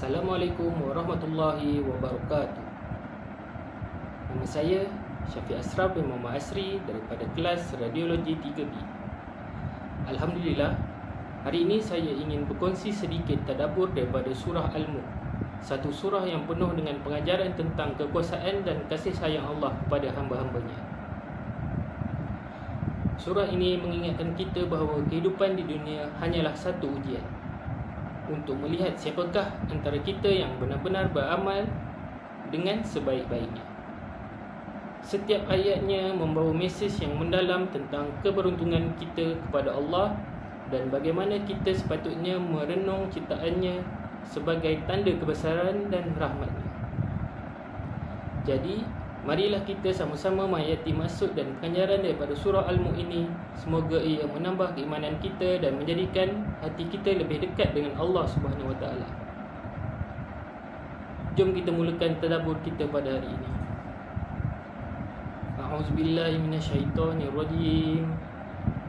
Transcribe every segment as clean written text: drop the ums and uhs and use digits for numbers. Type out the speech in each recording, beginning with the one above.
Assalamualaikum warahmatullahi wabarakatuh. Nama saya Syafiq Asraf bin Muhammad Asri daripada kelas Radiologi 3B. Alhamdulillah, hari ini saya ingin berkongsi sedikit tadabbur daripada surah Al-Mulk, satu surah yang penuh dengan pengajaran tentang kekuasaan dan kasih sayang Allah kepada hamba-hambanya. Surah ini mengingatkan kita bahawa kehidupan di dunia hanyalah satu ujian untuk melihat siapakah antara kita yang benar-benar beramal dengan sebaik-baiknya. Setiap ayatnya membawa mesej yang mendalam tentang keberuntungan kita kepada Allah dan bagaimana kita sepatutnya merenung ciptaannya sebagai tanda kebesaran dan rahmatnya. Jadi, marilah kita sama-sama menghayati maksud dan pengajaran daripada surah Al-Mulk ini. Semoga ia menambah keimanan kita dan menjadikan hati kita lebih dekat dengan Allah Subhanahu Wa Taala. Jom kita mulakan tadabbur kita pada hari ini. A'udzubillahi minasyaitonirrajim.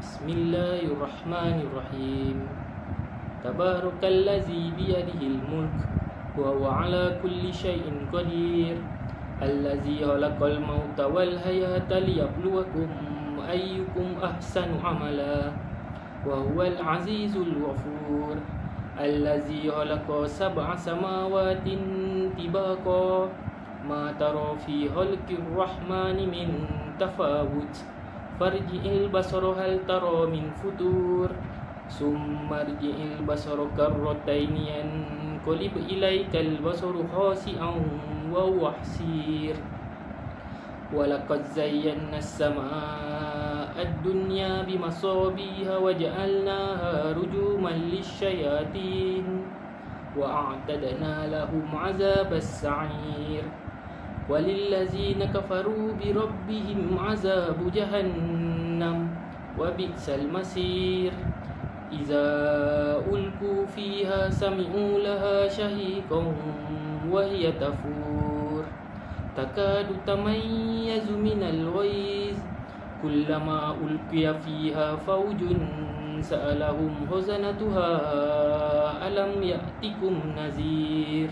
Bismillahirrahmanirrahim. Tabarakallazi biyadihil mulk wa huwa ala kulli syai'in qadir. Allazi khalaqal mauta wal hayata liyabluwakum ayyukum ahsanu amala wa huwal azizul ghafur. Allazi khalaqa sab'a samawatin tibaqa ma tara fi khalqir rahmani min tafawut farji'il basara hal tara min futur summa rji'il basara karrataini yanqalib ilaikal basaru khasi'an wa huwa hasir. Walaqad zayyana as-samaa'a ad-dunya bimasabiha wa ja'alnaha rujuman lisyayatin wa a'tadna lahum 'azabas sa'ir. Walillazina kafaru bi rabbihim 'azabu jahannam wa bi'sal masir. Iza ulku fiha sami'u laha shahiqan wa hiya tafur takadu tamayyazu minal ghaiz kullama ulqiya fiha fawjun sa'alahum khazanatuha alam ya'tikum nazir.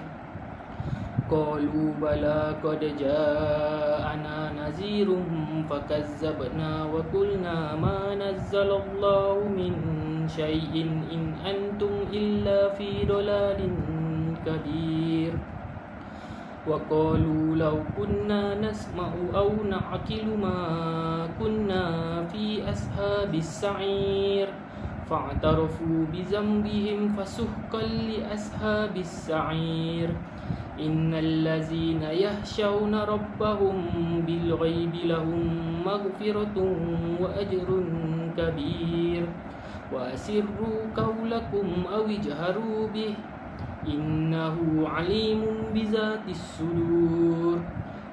Qalu bala qad ja'ana nazirun fakazzabna wa qulna ma nazzalallahu min syai'in in antum illa fi dalalin kabir. Wa qalu law kunna nasma'u aw na'qilu ma kunna fi ashabis sa'ir fa'tarafu bi dhanbihim fasuhqan li ashabis sa'ir. Innal ladzina yakhshawna rabbahum bil ghaibi lahum maghfiratun wa ajrun kabir. Wa asirru qawlakum aw ijharu bih innahu alimun bizatis sudur.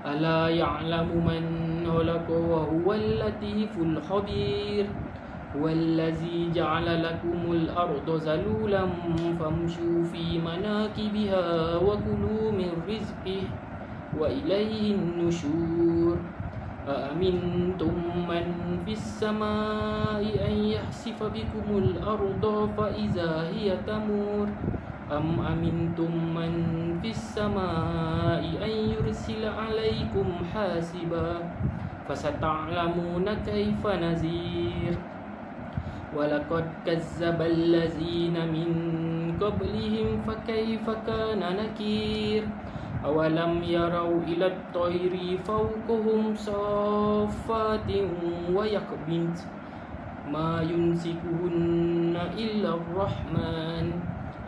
Ala ya'lamu man khalaqa wa huwal latiful khabir. Wallazi ja'ala lakumul arda zalulan famshu fi manakibiha wa kulu min rizqihi wa ilayhin nusyur. Amintum man fis samai an yahsifa bikumul arda fa iza hiya tamur am amintum man fis samai an yursila alaikum hasiba fasata'lamuna kaifa nazir. Walaqad kazzabal ladzina min qablihim fakaifa kana nakir. Awalam yarau ila at-tayri fawqahum saffatin wa yaqbint ma yumsikuhunna illa ar-rahman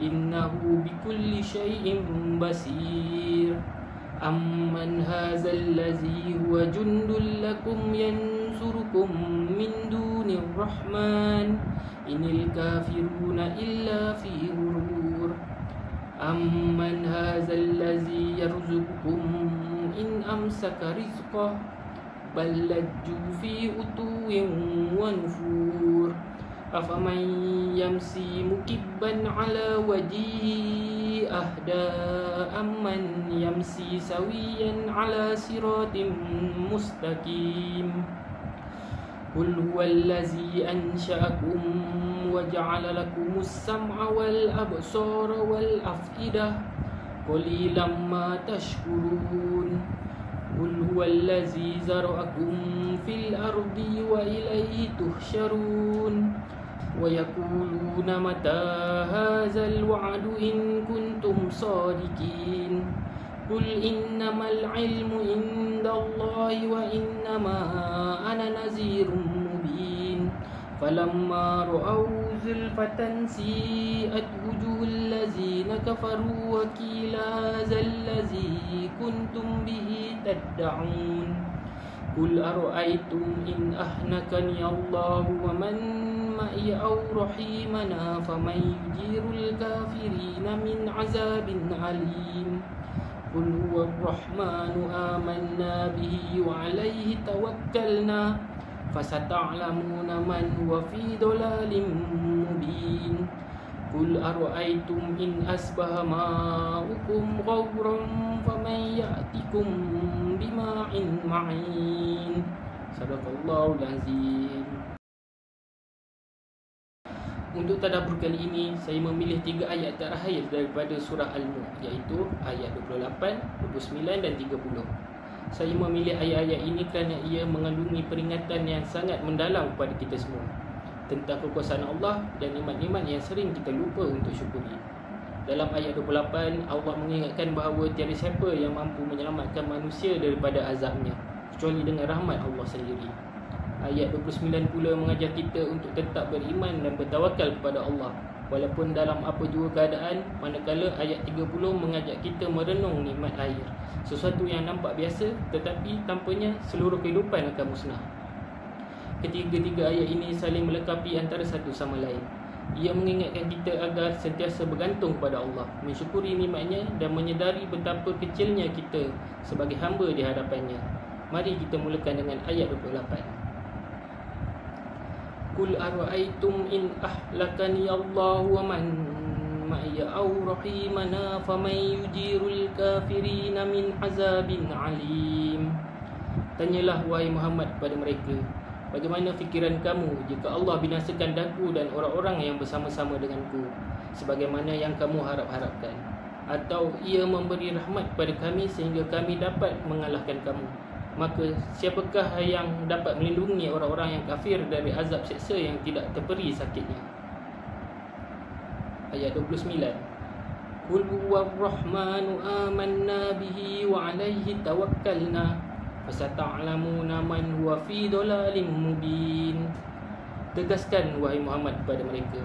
innahu bikulli syai'in basir. Amman hadzal ladzi huwa jundul lakum yansurukum min dunir rahman inil kafiruna illa fi ghurur. Amman hadzal ladzi yarzuqukum in amsaka rizqah bal lajju fi utuwin wa nufur. Afaman yamsi mukibban ala wajhi ahda amman yamsi sawiyan ala siratim mustaqim. Qul huwallazi ansha'akum wa ja'ala lakumus sam'a wal absara wal af'idah qalilan ma tashkurun. Qul huwallazi zara'akum fil ardi wa ilayhi tuhsyarun. Wa yaquluna mata hadzal wa'du in kuntum shadiqin. Qul innamal ilmu indallahi wa innama ana nazirun mubin. Falamma ra'aw zulfatan si'at wujuhul ladzina kafaru wa qila zallazi kuntum bihi tad'un. Qul ara'aytum in ahlakani Allahu wa man ma'i aw rahimana faman yujirul kafirina min azabin alim. Qul huwa ar-rahmanu amanna bihi wa alayhi tawakkalna fasata'lamuna man huwa fi dhalalin mubin. Qul ara'aytum in asbaha ma'ukum ghawran faman ya'tikum bima'in ma'in. Sadaqallahul azim. Untuk tadabbur kali ini, saya memilih 3 ayat terakhir daripada surah Al-Mulk, iaitu ayat 28, 29 dan 30. Saya memilih ayat-ayat ini kerana ia mengandungi peringatan yang sangat mendalam kepada kita semua tentang kekuasaan Allah dan nikmat-nikmat yang sering kita lupa untuk syukuri. Dalam ayat 28, Allah mengingatkan bahawa tiada siapa yang mampu menyelamatkan manusia daripada azabnya kecuali dengan rahmat Allah sendiri. Ayat 29 pula mengajar kita untuk tetap beriman dan bertawakal kepada Allah walaupun dalam apa jua keadaan, manakala ayat 30 mengajak kita merenung nikmat air, sesuatu yang nampak biasa tetapi tanpanya seluruh kehidupan akan musnah. Ketiga-tiga ayat ini saling melengkapi antara satu sama lain. Ia mengingatkan kita agar sentiasa bergantung kepada Allah, mensyukuri nikmatnya dan menyedari betapa kecilnya kita sebagai hamba di hadapannya. Mari kita mulakan dengan ayat 28. Qul ara'aytum in ahlakani Allahu wa man ma'iya aw rahimana faman yujirul kafirina min azabin alim. Tanyalah wahai Muhammad kepada mereka, bagaimana fikiran kamu jika Allah binasakan daku dan orang-orang yang bersama-sama denganku sebagaimana yang kamu harap-harapkan, atau ia memberi rahmat kepada kami sehingga kami dapat mengalahkan kamu? Maka siapakah yang dapat melindungi orang-orang yang kafir dari azab seksa yang tidak terperi sakitnya? Ayat 29. Qul huwa ar-rahmanu amanna bihi wa alayhi tawakkalna fasata'lamuna man huwa fi dhalalin mubin. Tegaskan wahai Muhammad kepada mereka,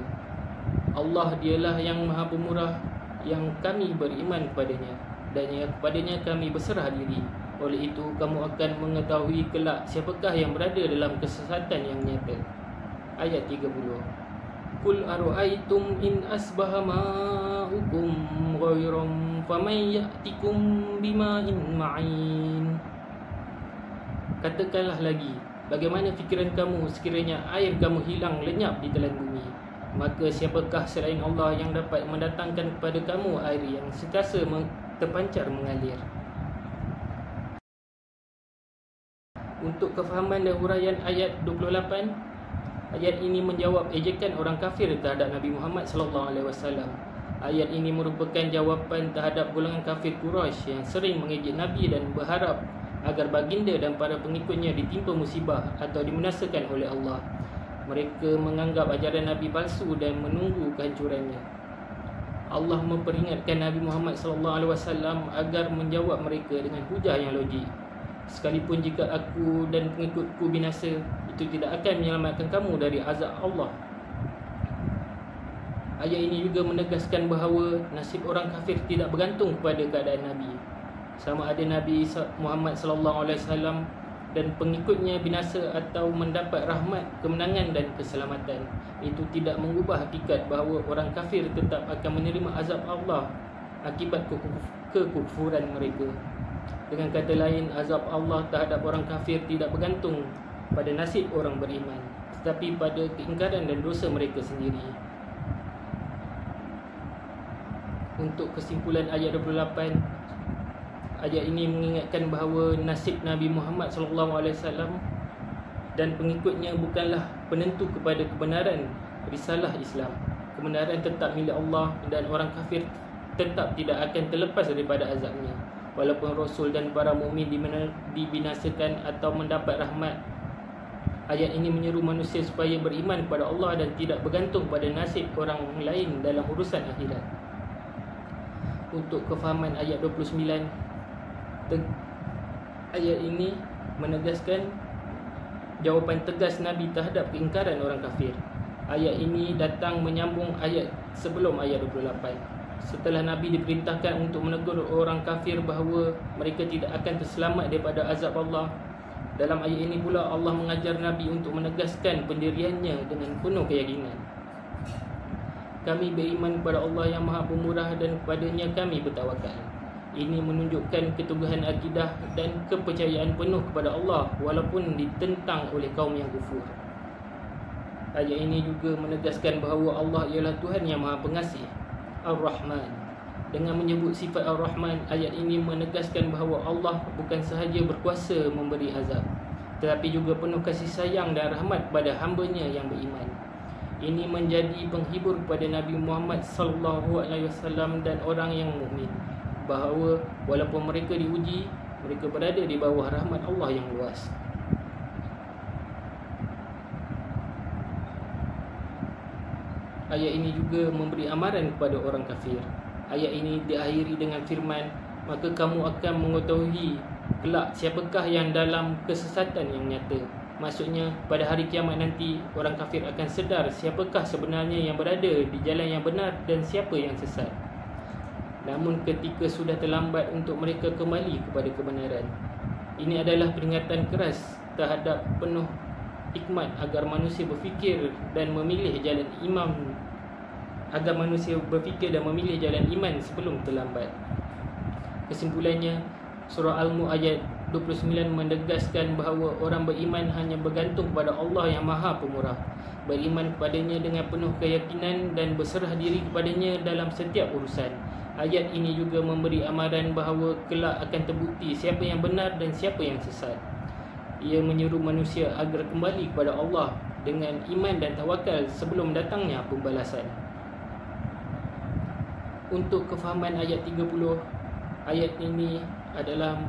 Allah dialah yang Maha Pemurah, yang kami beriman kepadanya dan yang kepadanya kami berserah diri. Oleh itu kamu akan mengetahui kelak siapakah yang berada dalam kesesatan yang nyata. Ayat 30. Qul ara'aytum in asbaha ma'ukum ghayran faman ya'tikum bima'in ma'in. Katakanlah lagi, bagaimana fikiran kamu sekiranya air kamu hilang lenyap di telan bumi? Maka siapakah selain Allah yang dapat mendatangkan kepada kamu air yang sentiasa terpancar mengalir? Untuk kefahaman dan huraian ayat 28, ayat ini menjawab ejekan orang kafir terhadap Nabi Muhammad SAW. Ayat ini merupakan jawapan terhadap golongan kafir Quraisy yang sering mengejek Nabi dan berharap agar baginda dan para pengikutnya ditimpa musibah atau diminasakan oleh Allah. Mereka menganggap ajaran Nabi palsu dan menunggu kehancurannya. Allah memperingatkan Nabi Muhammad SAW agar menjawab mereka dengan hujah yang logik. Sekalipun jika aku dan pengikutku binasa, itu tidak akan menyelamatkan kamu dari azab Allah. Ayat ini juga menegaskan bahawa nasib orang kafir tidak bergantung kepada keadaan Nabi. Sama ada Nabi Muhammad SAW dan pengikutnya binasa atau mendapat rahmat, kemenangan dan keselamatan, itu tidak mengubah hakikat bahawa orang kafir tetap akan menerima azab Allah akibat kekufuran mereka. Dengan kata lain, azab Allah terhadap orang kafir tidak bergantung pada nasib orang beriman, tetapi pada keingkaran dan dosa mereka sendiri. Untuk kesimpulan ayat 28, ayat ini mengingatkan bahawa nasib Nabi Muhammad SAW dan pengikutnya bukanlah penentu kepada kebenaran risalah Islam. Kebenaran tetap milik Allah dan orang kafir tetap tidak akan terlepas daripada azabnya. Walaupun Rasul dan para mukmin dibinasakan atau mendapat rahmat. Ayat ini menyeru manusia supaya beriman kepada Allah dan tidak bergantung pada nasib orang lain dalam urusan akhirat. Untuk kefahaman ayat 29, ayat ini menegaskan jawapan tegas Nabi terhadap keingkaran orang kafir. Ayat ini datang menyambung ayat sebelum ayat 28. Setelah Nabi diperintahkan untuk menegur orang kafir bahawa mereka tidak akan terselamat daripada azab Allah, dalam ayat ini pula Allah mengajar Nabi untuk menegaskan pendiriannya dengan penuh keyakinan. Kami beriman kepada Allah yang Maha Pemurah dan kepadanya kami bertawakal. Ini menunjukkan keteguhan akidah dan kepercayaan penuh kepada Allah walaupun ditentang oleh kaum yang kufur. Ayat ini juga menegaskan bahawa Allah ialah Tuhan yang Maha Pengasih, Ar-Rahman. Dengan menyebut sifat Ar-Rahman, ayat ini menegaskan bahawa Allah bukan sahaja berkuasa memberi azab, tetapi juga penuh kasih sayang dan rahmat pada hamba-Nya yang beriman. Ini menjadi penghibur kepada Nabi Muhammad SAW dan orang yang mukmin bahawa walaupun mereka diuji, mereka berada di bawah rahmat Allah yang luas. Ayat ini juga memberi amaran kepada orang kafir. Ayat ini diakhiri dengan firman, maka kamu akan mengetahui kelak siapakah yang dalam kesesatan yang nyata. Maksudnya pada hari kiamat nanti orang kafir akan sedar siapakah sebenarnya yang berada di jalan yang benar dan siapa yang sesat. Namun ketika sudah terlambat untuk mereka kembali kepada kebenaran. Ini adalah peringatan keras terhadap penuh hikmat agar manusia berfikir dan memilih jalan iman sebelum terlambat. Kesimpulannya, surah Al-Mulk ayat 29 menegaskan bahawa orang beriman hanya bergantung kepada Allah yang Maha Pemurah, beriman kepadanya dengan penuh keyakinan dan berserah diri kepadanya dalam setiap urusan. Ayat ini juga memberi amaran bahawa kelak akan terbukti siapa yang benar dan siapa yang sesat. Ia menyeru manusia agar kembali kepada Allah dengan iman dan tawakal sebelum datangnya pembalasan. Untuk kefahaman ayat 30, ayat ini adalah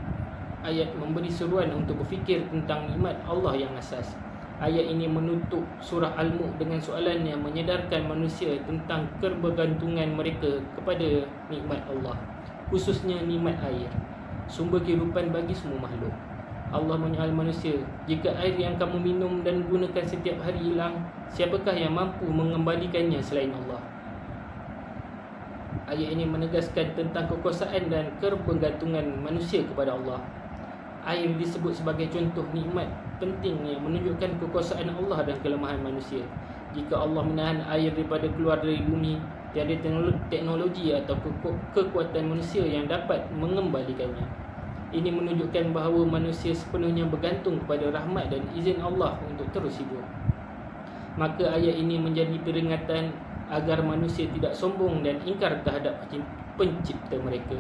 ayat memberi seruan untuk berfikir tentang nikmat Allah yang asas. Ayat ini menutup surah Al-Mulk dengan soalan yang menyedarkan manusia tentang kebergantungan mereka kepada nikmat Allah, khususnya nikmat air, sumber kehidupan bagi semua makhluk. Allah menyoal manusia, jika air yang kamu minum dan gunakan setiap hari hilang, siapakah yang mampu mengembalikannya selain Allah? Ayat ini menegaskan tentang kekuasaan dan kebergantungan manusia kepada Allah. Air disebut sebagai contoh nikmat penting yang menunjukkan kekuasaan Allah dan kelemahan manusia. Jika Allah menahan air daripada keluar dari bumi, tiada teknologi atau kekuatan manusia yang dapat mengembalikannya. Ini menunjukkan bahawa manusia sepenuhnya bergantung kepada rahmat dan izin Allah untuk terus hidup. Maka ayat ini menjadi peringatan agar manusia tidak sombong dan ingkar terhadap pencipta mereka.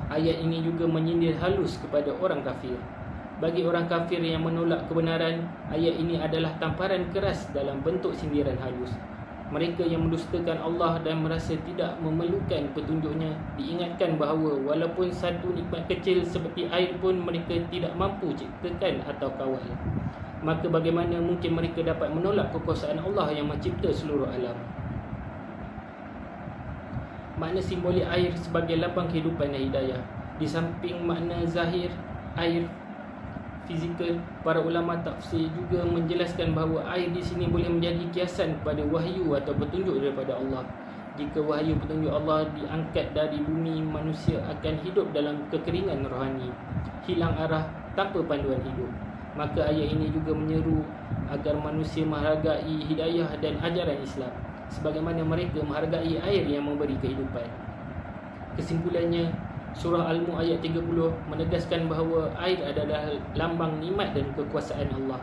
Ayat ini juga menyindir halus kepada orang kafir. Bagi orang kafir yang menolak kebenaran, ayat ini adalah tamparan keras dalam bentuk sindiran halus. Mereka yang mendustakan Allah dan merasa tidak memerlukan petunjuknya diingatkan bahawa walaupun satu nikmat kecil seperti air pun mereka tidak mampu ciptakan atau kawal. Maka bagaimana mungkin mereka dapat menolak kekuasaan Allah yang mencipta seluruh alam? Makna simbolik air sebagai lambang kehidupan dan hidayah. Di samping makna zahir air fizikal, para ulama tafsir juga menjelaskan bahawa air di sini boleh menjadi kiasan kepada wahyu atau petunjuk daripada Allah. Jika wahyu petunjuk Allah diangkat dari bumi, manusia akan hidup dalam kekeringan rohani, hilang arah tanpa panduan hidup. Maka ayat ini juga menyeru agar manusia menghargai hidayah dan ajaran Islam sebagaimana mereka menghargai air yang memberi kehidupan. Kesimpulannya, surah Al-Mulk ayat 30 menegaskan bahawa air adalah lambang nikmat dan kekuasaan Allah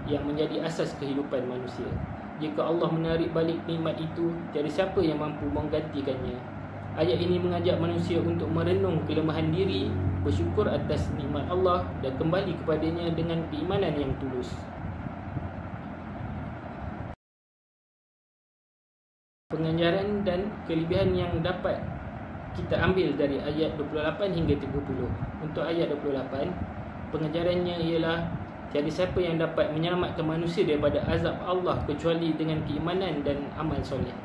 yang menjadi asas kehidupan manusia. Jika Allah menarik balik nikmat itu, tiada siapa yang mampu menggantikannya. Ayat ini mengajak manusia untuk merenung kelemahan diri, bersyukur atas nikmat Allah dan kembali kepadanya dengan keimanan yang tulus. Penganjur Pengajaran dan kelebihan yang dapat kita ambil dari ayat 28 hingga 30. Untuk ayat 28, pengajarannya ialah tiada siapa yang dapat menyelamatkan manusia daripada azab Allah kecuali dengan keimanan dan amal soleh.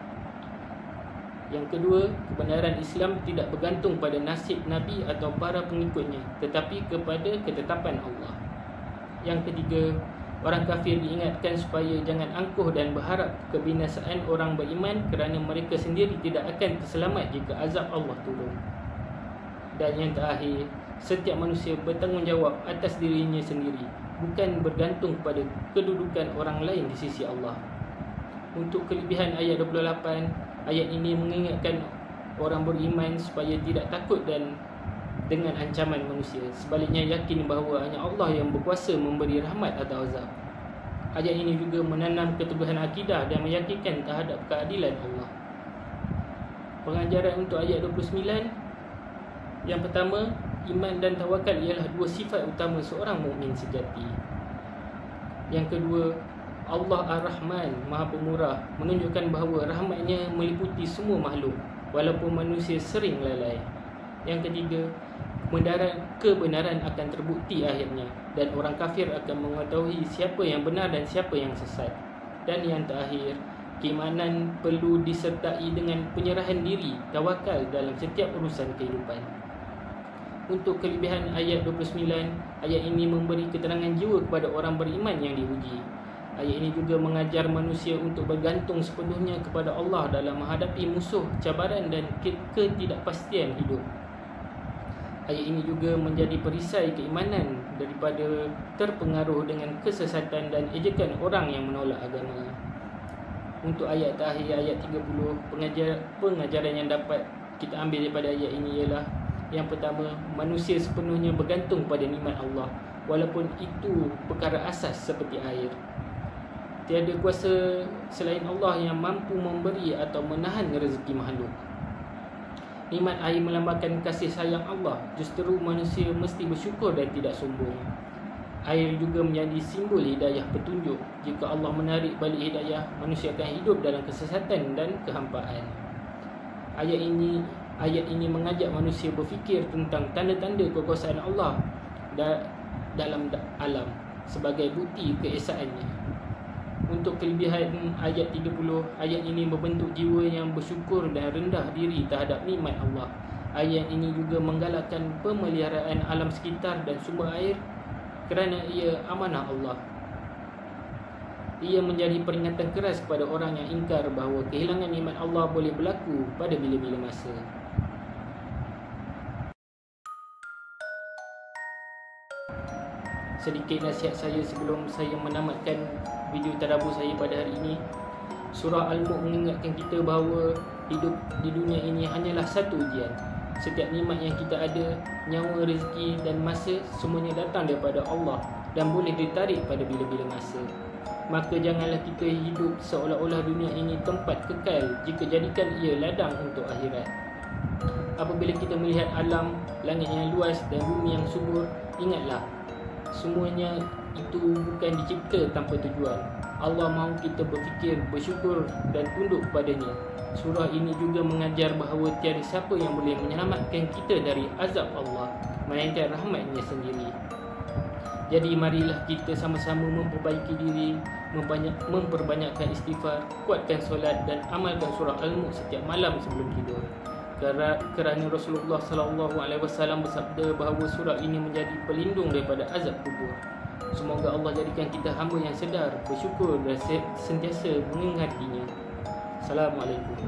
Yang kedua, kebenaran Islam tidak bergantung pada nasib Nabi atau para pengikutnya, tetapi kepada ketetapan Allah. Yang ketiga, orang kafir diingatkan supaya jangan angkuh dan berharap kebinasaan orang beriman kerana mereka sendiri tidak akan terselamat jika azab Allah turun. Dan yang terakhir, setiap manusia bertanggungjawab atas dirinya sendiri, bukan bergantung pada kedudukan orang lain di sisi Allah. Untuk kelebihan ayat 28, ayat ini mengingatkan orang beriman supaya tidak takut dan dengan ancaman manusia. Sebaliknya yakin bahawa hanya Allah yang berkuasa memberi rahmat atau azab. Ayat ini juga menanam keteguhan akidah dan meyakinkan terhadap keadilan Allah. Pengajaran untuk ayat 29, yang pertama, iman dan tawakal ialah dua sifat utama seorang mukmin sejati. Yang kedua, Allah Ar-Rahman, Maha Pemurah, menunjukkan bahawa rahmatnya meliputi semua makhluk walaupun manusia sering lalai. Yang ketiga, kebenaran akan terbukti akhirnya dan orang kafir akan mengetahui siapa yang benar dan siapa yang sesat. Dan yang terakhir, keimanan perlu disertai dengan penyerahan diri, tawakal dalam setiap urusan kehidupan. Untuk kelebihan ayat 29, ayat ini memberi keterangan jiwa kepada orang beriman yang diuji. Ayat ini juga mengajar manusia untuk bergantung sepenuhnya kepada Allah dalam menghadapi musuh, cabaran dan ketidakpastian hidup. Ayat ini juga menjadi perisai keimanan daripada terpengaruh dengan kesesatan dan ejekan orang yang menolak agama. Untuk ayat terakhir, ayat 30, pengajaran yang dapat kita ambil daripada ayat ini ialah, yang pertama, manusia sepenuhnya bergantung pada nikmat Allah, walaupun itu perkara asas seperti air. Tiada kuasa selain Allah yang mampu memberi atau menahan rezeki makhluk. Nikmat air melambangkan kasih sayang Allah. Justru manusia mesti bersyukur dan tidak sombong. Air juga menjadi simbol hidayah petunjuk. Jika Allah menarik balik hidayah, manusia akan hidup dalam kesesatan dan kehampaan. Ayat ini mengajak manusia berfikir tentang tanda-tanda kekuasaan Allah dalam alam sebagai bukti keesaannya. Untuk kelebihan ayat 30, ayat ini membentuk jiwa yang bersyukur dan rendah diri terhadap nikmat Allah. Ayat ini juga menggalakkan pemeliharaan alam sekitar dan sumber air kerana ia amanah Allah. Ia menjadi peringatan keras kepada orang yang ingkar bahawa kehilangan nikmat Allah boleh berlaku pada bila-bila masa. Sedikit nasihat saya sebelum saya menamatkan video tadabbur saya pada hari ini. Surah Al-Mulk mengingatkan kita bahawa hidup di dunia ini hanyalah satu ujian. Setiap nikmat yang kita ada, nyawa, rezeki dan masa, semuanya datang daripada Allah dan boleh ditarik pada bila-bila masa. Maka janganlah kita hidup seolah-olah dunia ini tempat kekal jika jadikan ia ladang untuk akhirat. Apabila kita melihat alam, langit yang luas dan bumi yang subur, ingatlah, semuanya itu bukan dicipta tanpa tujuan. Allah mahu kita berfikir, bersyukur dan tunduk kepadanya. Surah ini juga mengajar bahawa tiada siapa yang boleh menyelamatkan kita dari azab Allah, melainkan rahmatnya sendiri. Jadi marilah kita sama-sama memperbaiki diri, memperbanyakkan istighfar, kuatkan solat dan amalkan surah Al-Mulk setiap malam sebelum tidur. Kerana Rasulullah SAW bersabda bahawa surah ini menjadi pelindung daripada azab kubur. Semoga Allah jadikan kita hamba yang sedar, bersyukur dan sentiasa mengingatinya. Assalamualaikum.